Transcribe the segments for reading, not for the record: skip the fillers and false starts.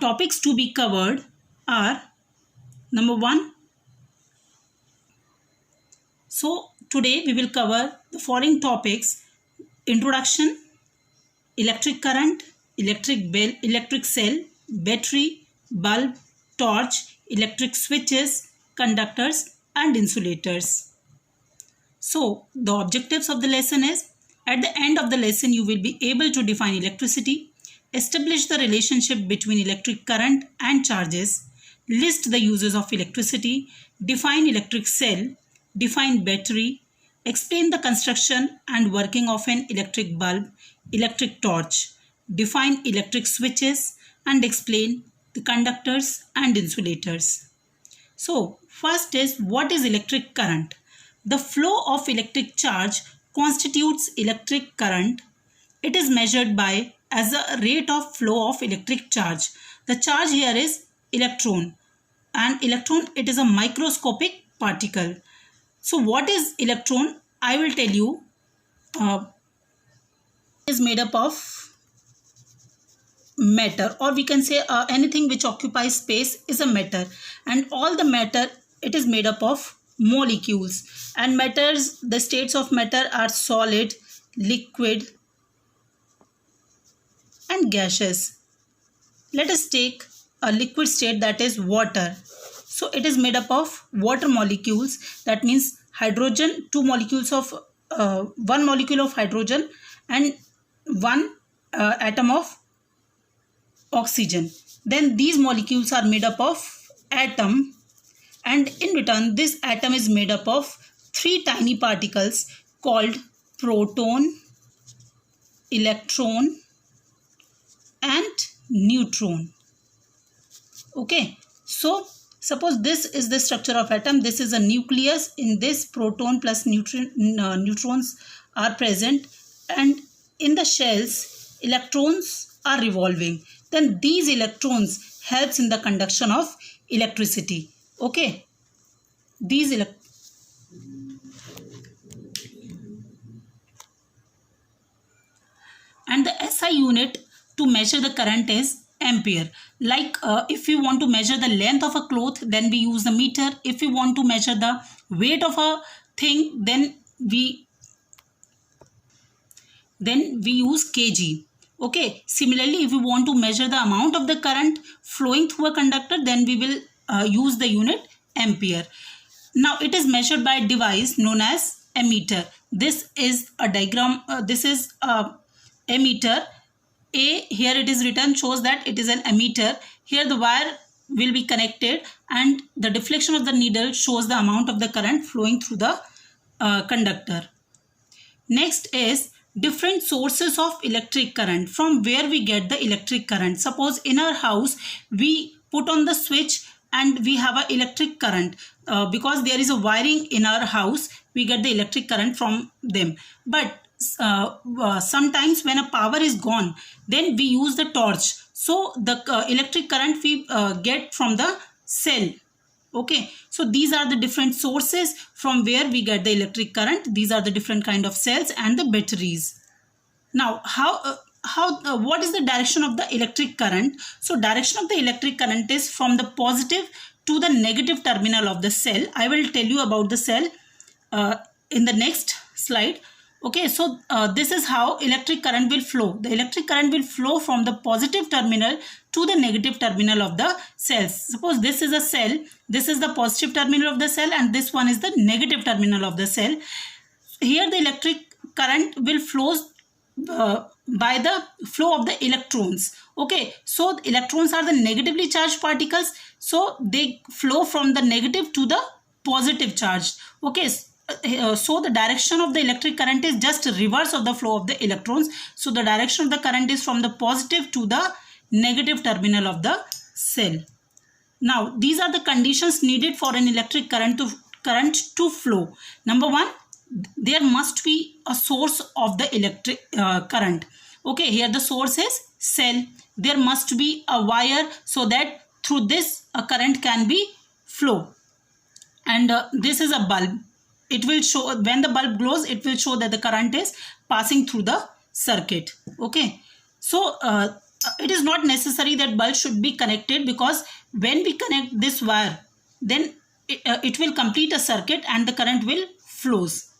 topics to be covered are number 1. So today we will cover the following topics: introduction, electric current, electric bell, electric cell, battery, bulb, torch, electric switches, conductors and insulators. So the objectives of the lesson is, at the end of the lesson you will be able to define electricity, establish the relationship between electric current and charges, list the uses of electricity, define electric cell, define battery, explain the construction and working of an electric bulb, electric torch, define electric switches and explain the conductors and insulators. So first is, what is electric current? The flow of electric charge constitutes electric current. It is measured by as the rate of flow of electric charge. The charge here is electron, and electron, it is a microscopic particle. So what is electron? I will tell you. It is made up of matter, or we can say anything which occupies space is a matter, and all the matter, it is made up of molecules. And matters, the states of matter are solid, liquid and gaseous. Let us take a liquid state, that is water. So it is made up of water molecules, that means hydrogen, two molecules of one molecule of hydrogen and one atom of oxygen. Then these molecules are made up of atom, and in return this atom is made up of three tiny particles called proton, electron and neutron. Okay, so suppose this is the structure of atom. This is a nucleus. In this, proton plus neutrons are present, and in the shells electrons are revolving. Then these electrons helps in the conduction of electricity. Okay, these and the SI unit to measure the current is ampere. Like if we want to measure the length of a cloth, then we use the meter. If we want to measure the weight of a thing, then we use kg. Okay, similarly, if we want to measure the amount of the current flowing through a conductor, then we will use the unit ampere. Now it is measured by a device known as ammeter. This is a diagram. This is a ammeter. A, here it is written, shows that it is an ammeter. Here the wire will be connected, and the deflection of the needle shows the amount of the current flowing through the conductor. Next is different sources of electric current, from where we get the electric current. Suppose in our house we put on the switch and we have an electric current. Because there is a wiring in our house, we get the electric current from them. But sometimes when a power is gone, then we use the torch. So the electric current we get from the cell. Okay, so these are the different sources from where we get the electric current. These are the different kind of cells and the batteries. Now what is the direction of the electric current? So direction of the electric current is from the positive to the negative terminal of the cell. I will tell you about the cell in the next slide. Okay, so this is how electric current will flow. The electric current will flow from the positive terminal to the negative terminal of the cells. Suppose this is a cell, this is the positive terminal of the cell, and this one is the negative terminal of the cell. Here the electric current will flow by the flow of the electrons. Okay, so the electrons are the negatively charged particles, so they flow from the negative to the positive charge. Okay, so the direction of the electric current is just reverse of the flow of the electrons. So the direction of the current is from the positive to the negative terminal of the cell. Now these are the conditions needed for an electric current to flow. Number 1, there must be a source of the electric current. Okay, here the source is cell. There must be a wire so that through this a current can be flow. And this is a bulb. It will show, when the bulb glows, it will show that the current is passing through the circuit. Okay, so it is not necessary that bulb should be connected, because when we connect this wire, then it will complete a circuit and the current will flows.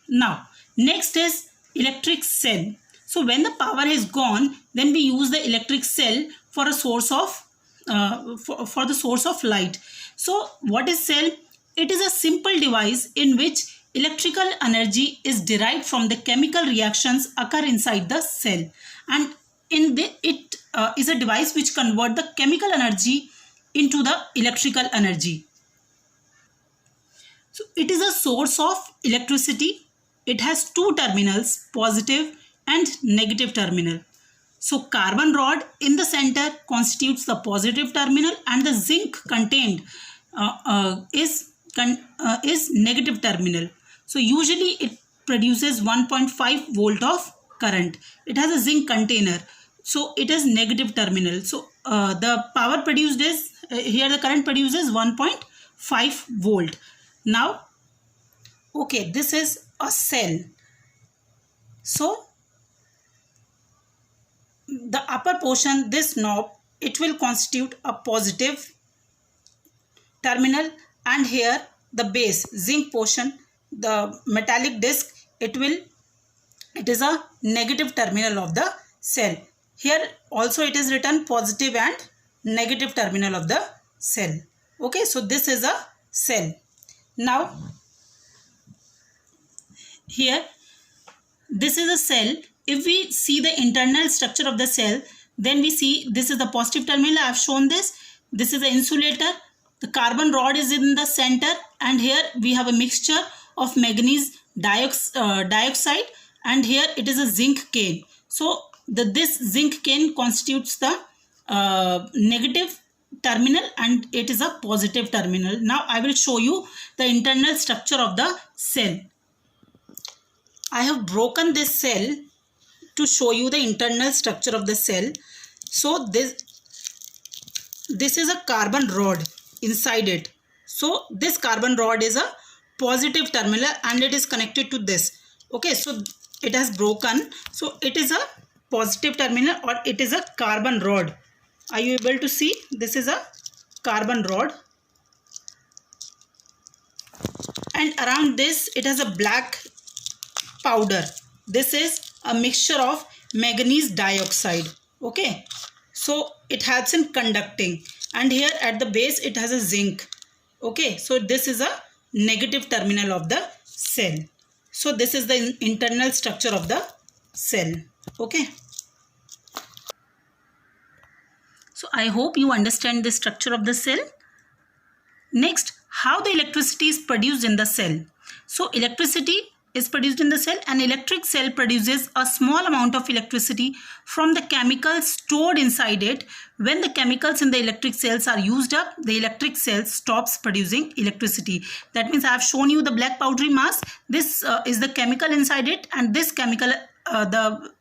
Now next is electric cell. So when the power is gone, then we use the electric cell for a source of for the source of light. So what is cell? It is a simple device in which electrical energy is derived from the chemical reactions occur inside the cell, and it is a device which convert the chemical energy into the electrical energy. So it is a source of electricity. It has two terminals, positive and negative terminal. So carbon rod in the center constitutes the positive terminal, and the zinc contained is negative terminal. So usually it produces 1.5 volt of current. It has a zinc container, so it is negative terminal. So the power produced is here the current produces 1.5 volt. Now okay, this is a cell. So the upper portion, this knob, it will constitute a positive terminal, and here the base zinc portion, the metallic disc, it is a negative terminal of the cell. Here also it is written positive and negative terminal of the cell. Okay, so this is a cell. Now here this is a cell. If we see the internal structure of the cell, then we see this is the positive terminal. I have shown this. This is the insulator. The carbon rod is in the center, and here we have a mixture of manganese dioxide, and here it is a zinc cane. So this zinc cane constitutes the negative terminal, and it is a positive terminal. Now I will show you the internal structure of the cell. I have broken this cell to show you the internal structure of the cell. So this is a carbon rod inside it. So this carbon rod is a positive terminal and it is connected to this. Okay, so it has broken. So it is a positive terminal, or it is a carbon rod. Are you able to see? This is a carbon rod, and around this it has a black powder. This is a mixture of manganese dioxide. Okay, so it helps in conducting, and here at the base it has a zinc. Okay, so this is a negative terminal of the cell. So this is the internal structure of the cell. Okay, so I hope you understand the structure of the cell. Next, how the electricity is produced in the cell. So electricity is produced in the cell. An electric cell produces a small amount of electricity from the chemicals stored inside it. When the chemicals in the electric cells are used up, the electric cell stops producing electricity. That means I have shown you the black powdery mass. This is the chemical inside it, and this chemical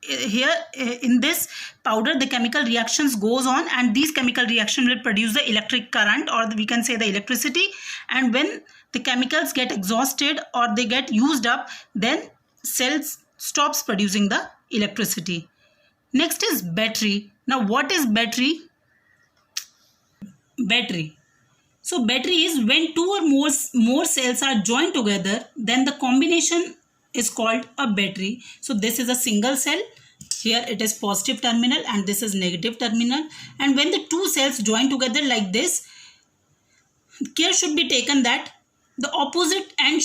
here in this powder, the chemical reactions goes on, and these chemical reaction will produce the electric current, or we can say the electricity. And when the chemicals get exhausted or they get used up, then cells stops producing the electricity. Next is battery. Now what is battery? Battery. So battery is when two or more cells are joined together, then the combination is called a battery. So this is a single cell. Here it is positive terminal and this is negative terminal. And when the two cells join together like this, care should be taken that the opposite end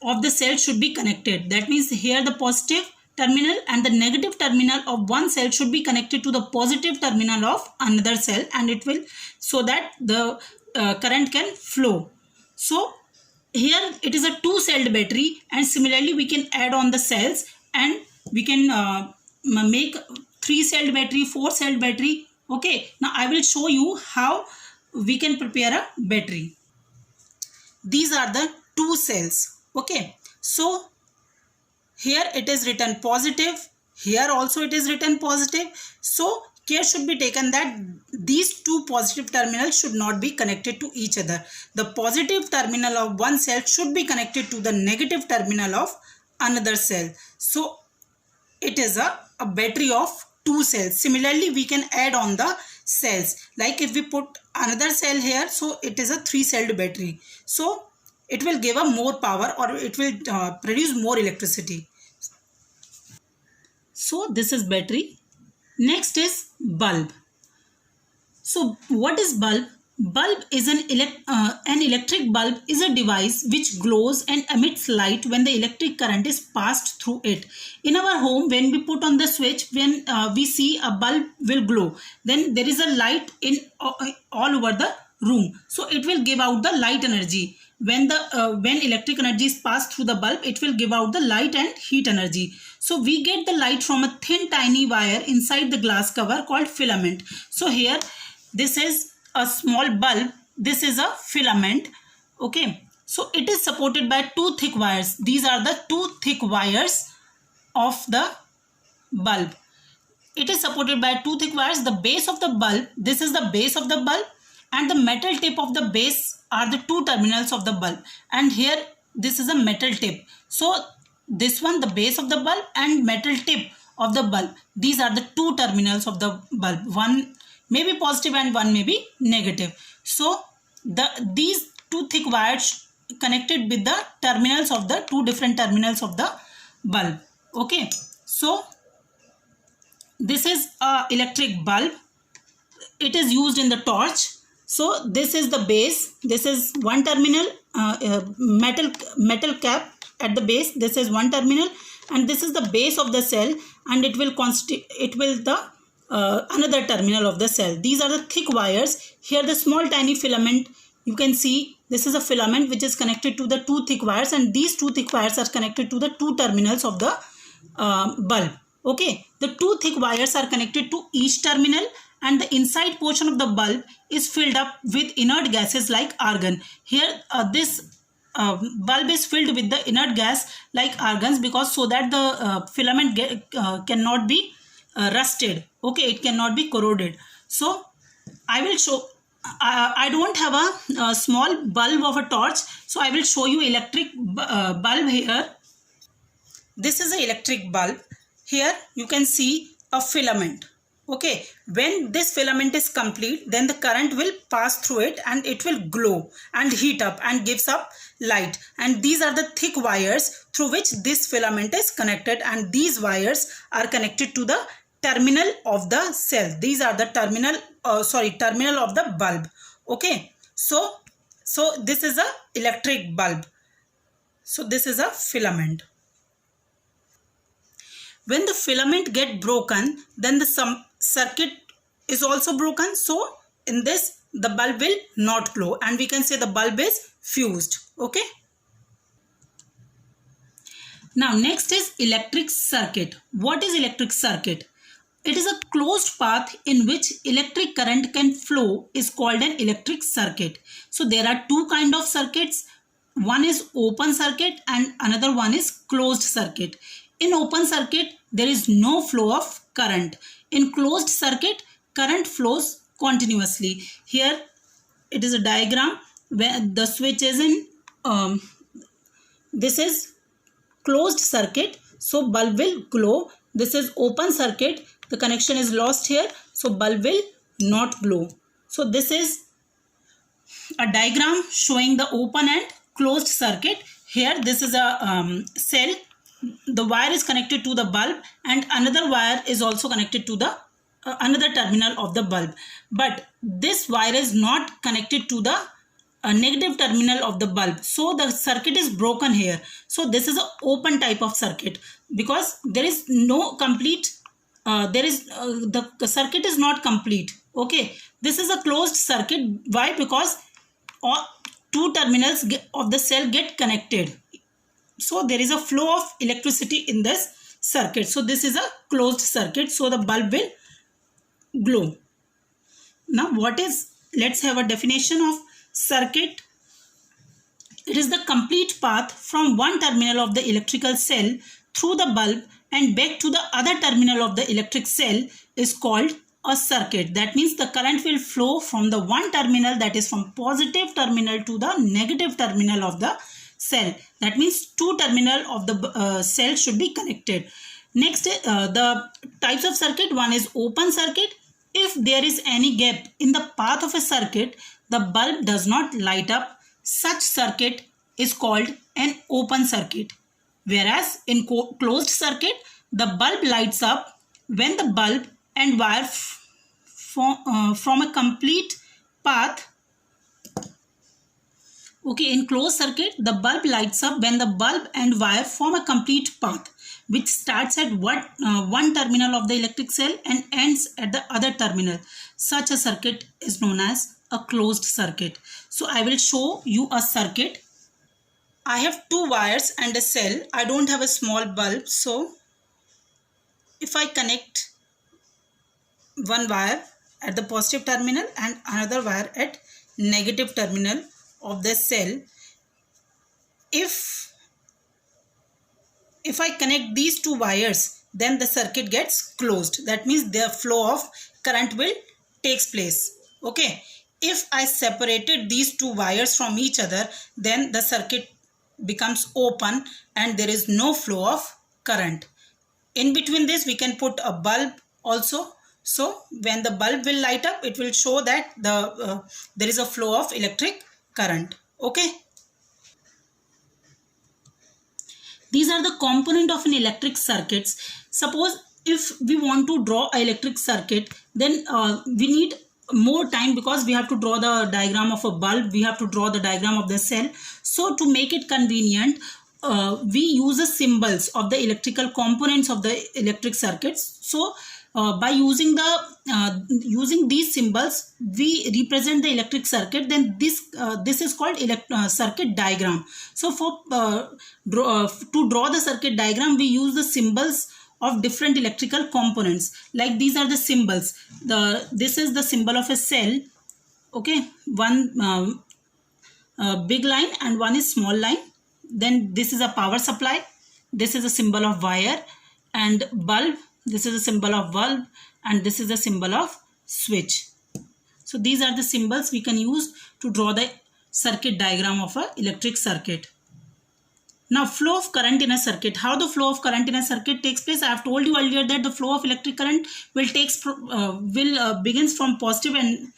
of the cell should be connected. That means here the positive terminal and the negative terminal of one cell should be connected to the positive terminal of another cell, and it will, so that the current can flow. So here it is a two-celled battery, and similarly we can add on the cells and we can make three-celled battery, four-celled battery. Okay, now I will show you how we can prepare a battery. These are the two cells. Okay, so here it is written positive, here also it is written positive. So care should be taken that these two positive terminals should not be connected to each other. The positive terminal of one cell should be connected to the negative terminal of another cell. So it is a battery of 2 cells. Similarly, we can add on the cells. Like if we put another cell here, so it is a 3-celled battery. So it will give a more power, or it will produce more electricity. So this is battery. Next is bulb. So what is bulb? Bulb is an electric bulb is a device which glows and emits light when the electric current is passed through it. In our home, when we put on the switch, when we see a bulb will glow, then there is a light in all over the room. So it will give out the light energy. When electric energy is passed through the bulb, it will give out the light and heat energy. So we get the light from a thin tiny wire inside the glass cover called filament. So here this is a small bulb, this is a filament. Okay, so it is supported by 2 thick wires. These are the 2 thick wires of the bulb. It is supported by 2 thick wires. The base of the bulb, this is the base of the bulb, and the metal tip of the base are the 2 terminals of the bulb. And here this is a metal tip. So this one, the base of the bulb, and metal tip of the bulb, these are the 2 terminals of the bulb. One may be positive and one may be negative. So these 2 thick wires connected with the terminals of the 2 different terminals of the bulb. Okay, so this is a electric bulb. It is used in the torch. So this is the base. This is one terminal, metal cap at the base. This is one terminal, and this is the base of the cell, and it will another terminal of the cell. These are the thick wires. Here the small tiny filament, you can see this is a filament which is connected to the 2 thick wires, and these 2 thick wires are connected to the 2 terminals of the bulb. Okay, the 2 thick wires are connected to each terminal, and the inside portion of the bulb is filled up with inert gases like argon. Here this bulb is filled with the inert gas like argons, because so that the filament cannot be rusted. Okay, it cannot be corroded. So I will show, I don't have a small bulb of a torch, so I will show you electric bulb here. This is an electric bulb. Here you can see a filament. Okay, when this filament is complete, then the current will pass through it, and it will glow and heat up and gives up light. And these are the thick wires through which this filament is connected, and these wires are connected to the terminal of the cell. These are the terminal of the bulb. Okay, so this is a electric bulb. So this is a filament. When the filament get broken, then the circuit is also broken. So in this, the bulb will not glow, and we can say the bulb is fused. Okay. Now next is electric circuit. What is electric circuit? It is a closed path in which electric current can flow is called an electric circuit. So there are 2 kinds of circuits. One is open circuit and another one is closed circuit. In open circuit, there is no flow of current. In closed circuit, current flows continuously. Here it is a diagram where the switch is in, this is closed circuit, so bulb will glow. This is open circuit, the connection is lost here, so bulb will not glow. So this is a diagram showing the open and closed circuit. Here this is a cell. The wire is connected to the bulb, and another wire is also connected to the another terminal of the bulb. But this wire is not connected to the negative terminal of the bulb. So the circuit is broken here. So this is an open type of circuit, because there is no complete, the circuit is not complete. Okay, this is a closed circuit. Why? Because all 2 terminals of the cell get connected. So there is a flow of electricity in this circuit. So this is a closed circuit. So the bulb will glow. Now let's have a definition of circuit. It is the complete path from one terminal of the electrical cell through the bulb and back to the other terminal of the electric cell is called a circuit. That means the current will flow from the one terminal, that is from positive terminal, to the negative terminal of the cell. That means 2 terminals of the cell should be connected. Next, the types of circuit. One is open circuit. If there is any gap in the path of a circuit, the bulb does not light up. Such circuit is called an open circuit. Whereas in closed circuit, the bulb lights up when the bulb and wire from a complete path. Okay, in closed circuit, the bulb lights up when the bulb and wire form a complete path, which starts at one terminal of the electric cell and ends at the other terminal. Such a circuit is known as a closed circuit. So I will show you a circuit. I have two wires and a cell. I don't have a small bulb. So if I connect one wire at the positive terminal and another wire at negative terminal of the cell, if I connect these two wires, then the circuit gets closed. That means the flow of current will takes place. Okay, if I separated these two wires from each other, then the circuit becomes open and there is no flow of current. In between this, we can put a bulb also. So when the bulb will light up, it will show that there is a flow of electric current. Okay. These are the component of an electric circuits. Suppose if we want to draw an electric circuit, then we need more time because we have to draw the diagram of a bulb, we have to draw the diagram of the cell. So to make it convenient, we use the symbols of the electrical components of the electric circuits. So by using these symbols, we represent the electric circuit. Then this is called circuit diagram. So to draw the circuit diagram, we use the symbols of different electrical components. Like these are the symbols. This is the symbol of a cell. Okay, one big line and one is small line. Then this is a power supply. This is a symbol of wire, and bulb. This is a symbol of bulb, and this is a symbol of switch. So these are the symbols we can use to draw the circuit diagram of an electric circuit. Now, flow of current in a circuit. How the flow of current in a circuit takes place? I have told you earlier that the flow of electric current begins from positive and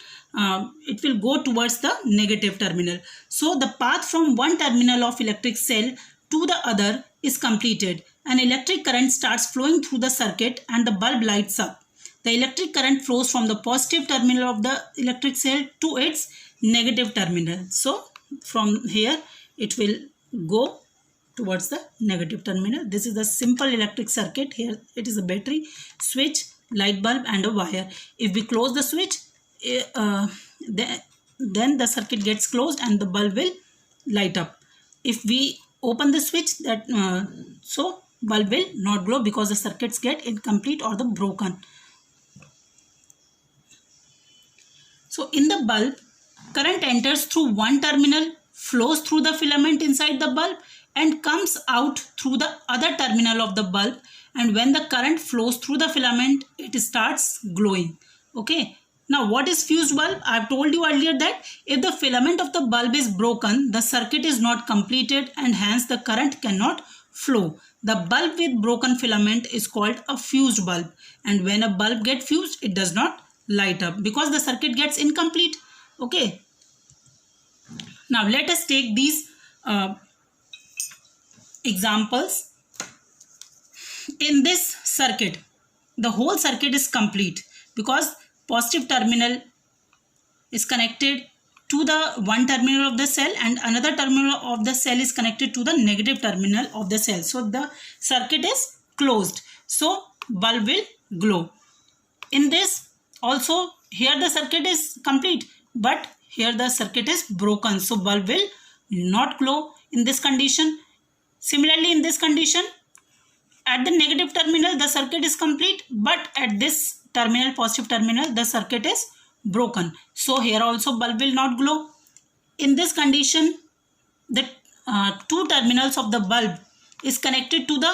it will go towards the negative terminal. So the path from one terminal of electric cell to the other is completed. An electric current starts flowing through the circuit and the bulb lights up. The electric current flows from the positive terminal of the electric cell to its negative terminal. So from here it will go towards the negative terminal. This is the simple electric circuit. Here it is a battery, switch, light bulb and a wire. If we close the switch, then the circuit gets closed and the bulb will light up. If we open the switch, so bulb will not glow because the circuits get incomplete or the broken. So in the bulb, current enters through one terminal, flows through the filament inside the bulb and comes out through the other terminal of the bulb, and when the current flows through the filament, it starts glowing. Okay. Now what is fused bulb? I have told you earlier that if the filament of the bulb is broken, the circuit is not completed and hence the current cannot flow. The bulb with broken filament is called a fused bulb, and when a bulb gets fused, it does not light up because the circuit gets incomplete. Okay. Now let us take these examples. In this circuit, the whole circuit is complete because positive terminal is connected to the one terminal of the cell and another terminal of the cell is connected to the negative terminal of the cell. So the circuit is closed. So bulb will glow. In this also, here the circuit is complete, but here the circuit is broken. So bulb will not glow in this condition. Similarly, in this condition, at the negative terminal, the circuit is complete, but at this terminal, positive terminal, the circuit is broken. So here also bulb will not glow. In this condition, the two terminals of the bulb is connected to the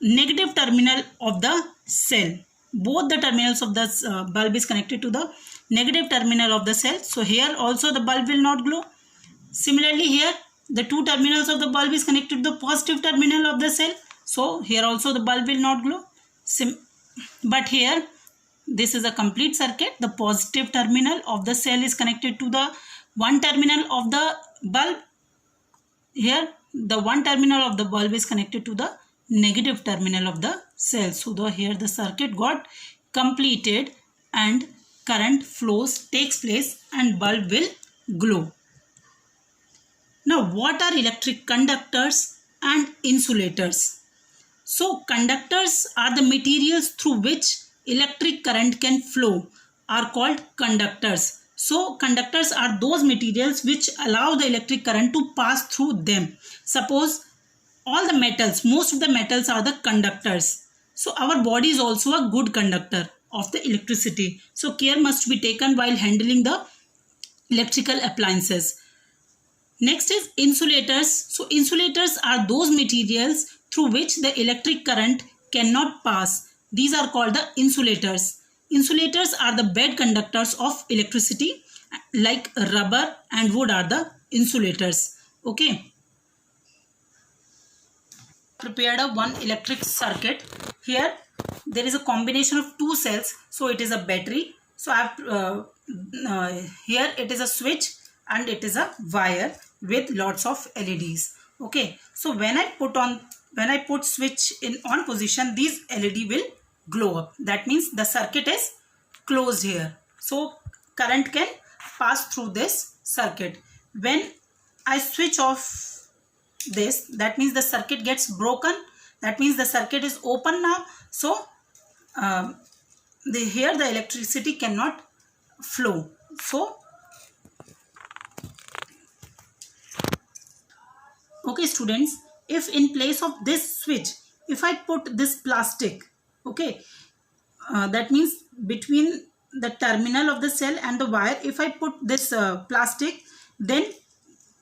negative terminal of the cell. Both the terminals of the bulb is connected to the negative terminal of the cell. So here also the bulb will not glow. Similarly here, the two terminals of the bulb is connected to the positive terminal of the cell. So here also the bulb will not glow. But here this is a complete circuit. The positive terminal of the cell is connected to the one terminal of the bulb. Here the one terminal of the bulb is connected to the negative terminal of the cell. So here the circuit got completed and current flows takes place and bulb will glow. Now what are electric conductors and insulators? So conductors are the materials through which electric current can flow, are called conductors. So conductors are those materials which allow the electric current to pass through them. Suppose all the metals, most of the metals are the conductors. So our body is also a good conductor of the electricity. So care must be taken while handling the electrical appliances. Next is insulators. So insulators are those materials through which the electric current cannot pass. These are called the insulators. Insulators are the bad conductors of electricity, like rubber and wood are the insulators. Okay. Prepared a one electric circuit. Here there is a combination of two cells. So it is a battery. So here it is a switch and it is a wire with lots of LEDs. Okay. So when I put switch in on position, these LED will glow up. That means the circuit is closed here. So current can pass through this circuit. When I switch off this, that means the circuit gets broken. That means the circuit is open now. So here the electricity cannot flow. So okay students, if in place of this switch, if I put this plastic, okay, that means between the terminal of the cell and the wire, if I put this plastic, then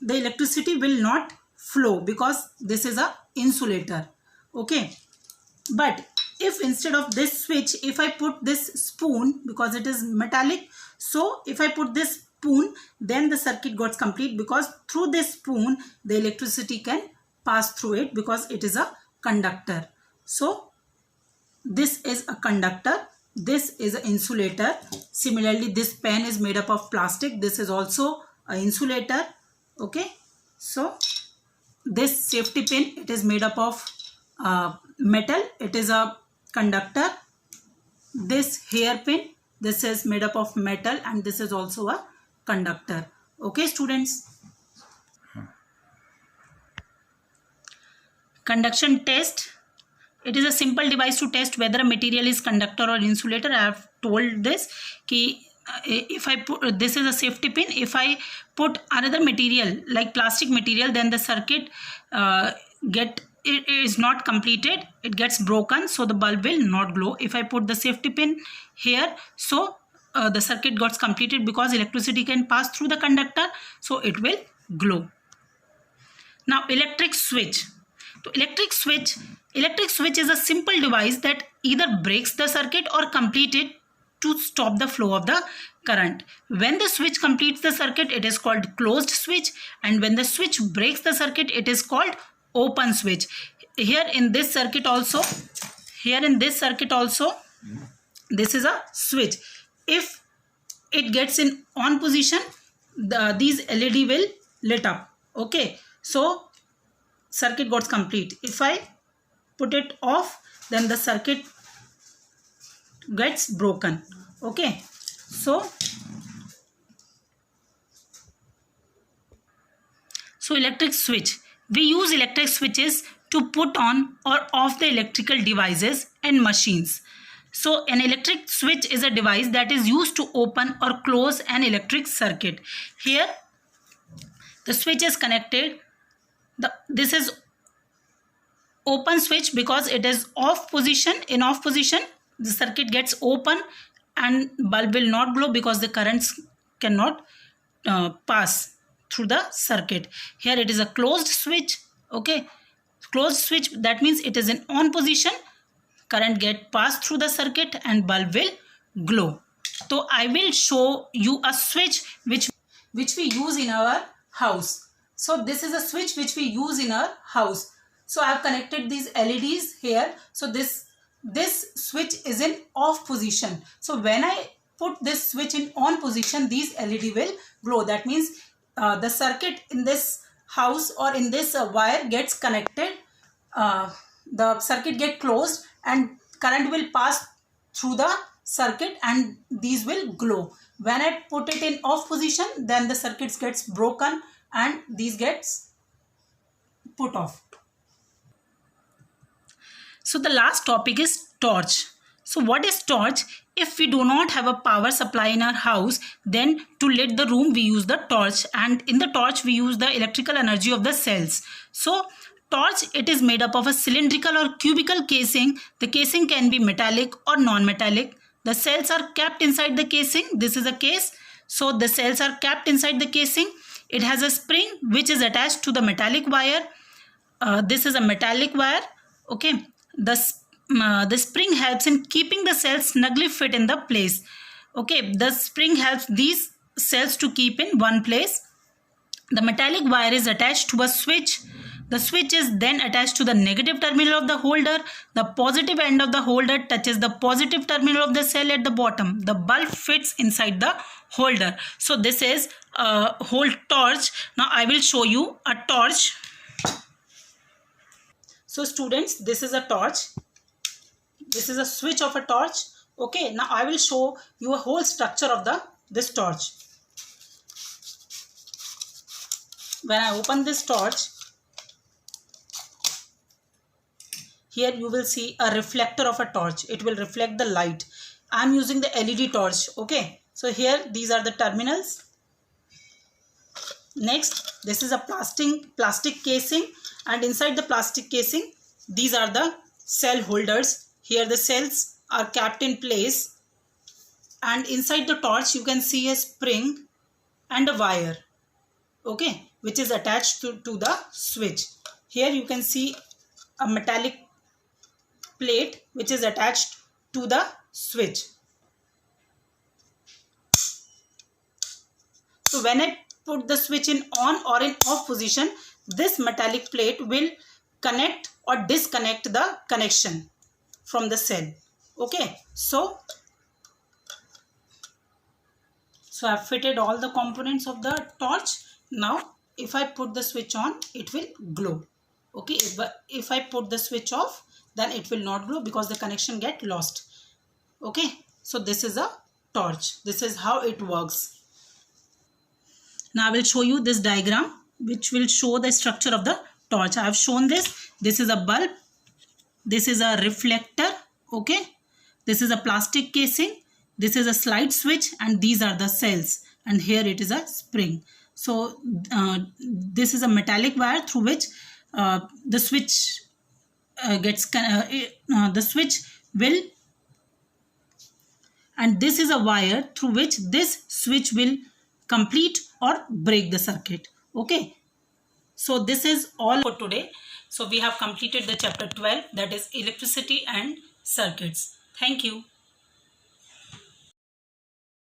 the electricity will not flow because this is a insulator. Okay. But if instead of this switch, if I put this spoon, because it is metallic, so if I put this spoon, then the circuit got complete, because through this spoon the electricity can pass through it because it is a conductor. So this is a conductor, this is an insulator. Similarly, this pen is made up of plastic, this is also an insulator. Okay. So this safety pin, it is made up of metal, it is a conductor. This hairpin, this is made up of metal and this is also a conductor. Okay students. Conduction test. It is a simple device to test whether a material is conductor or insulator. I have told this ki if I put, this is a safety pin, if I put another material like plastic material, then the circuit it is not completed, it gets broken, so the bulb will not glow. If I put the safety pin here, so the circuit got completed because electricity can pass through the conductor, so it will glow. Now electric switch. So electric switch is a simple device that either breaks the circuit or complete it to stop the flow of the current. When the switch completes the circuit, it is called closed switch, and when the switch breaks the circuit, it is called open switch. Here in this circuit also, this is a switch. If it gets in on position, these LED will lit up. Okay, so circuit got complete. If I put it off, then the circuit gets broken. Okay, so electric switch. We use electric switches to put on or off the electrical devices and machines. So an electric switch is a device that is used to open or close an electric circuit. Here the switch is connected. This is open switch because it is off position. In off position, the circuit gets open and bulb will not glow because the currents cannot pass through the circuit. Here it is a closed switch. Okay, closed switch, that means it is in on position, current get passed through the circuit and bulb will glow. So I will show you a switch which we use in our house. So this is a switch which we use in our house. So I have connected these LEDs here. So this switch is in off position. So when I put this switch in on position, these LED will glow. That means the circuit in this house or in this wire gets connected. The circuit get closed and current will pass through the circuit and these will glow. When I put it in off position, then the circuits gets broken and these gets put off. So the last topic is torch. So what is torch? If we do not have a power supply in our house, then to lit the room we use the torch, and in the torch we use the electrical energy of the cells. So torch, it is made up of a cylindrical or cubical casing. The casing can be metallic or non-metallic. The cells are kept inside the casing. This is a case. So the cells are kept inside the casing. It has a spring which is attached to the metallic wire. This is a metallic wire. Okay. The spring helps in keeping the cells snugly fit in the place. Okay. The spring helps these cells to keep in one place. The metallic wire is attached to a switch. The switch is then attached to the negative terminal of the holder. The positive end of the holder touches the positive terminal of the cell at the bottom. The bulb fits inside the holder. So this is a whole torch. Now I will show you a torch. So students, this is a torch. This is a switch of a torch. Okay, now I will show you a whole structure of this torch. When I open this torch, here you will see a reflector of a torch. It will reflect the light. I am using the LED torch. Okay. So here these are the terminals. Next, this is a plastic casing, and inside the plastic casing, these are the cell holders. Here the cells are kept in place, and inside the torch you can see a spring and a wire. Okay, which is attached to the switch. Here you can see a metallic plate which is attached to the switch. So when I put the switch in on or in off position, this metallic plate will connect or disconnect the connection from the cell. Okay, so I have fitted all the components of the torch. Now if I put the switch on, it will glow. Okay, if I put the switch off, then it will not glow because the connection get lost. Okay, so this is a torch. This is how it works. Now I will show you this diagram which will show the structure of the torch. I have shown this. This is a bulb. This is a reflector. Okay, this is a plastic casing. This is a slide switch, and these are the cells, and here it is a spring. So this is a metallic wire through which the switch the switch will, and this is a wire through which this switch will complete or break the circuit. Okay, so this is all for today. So we have completed the chapter 12, that is electricity and circuits. Thank you.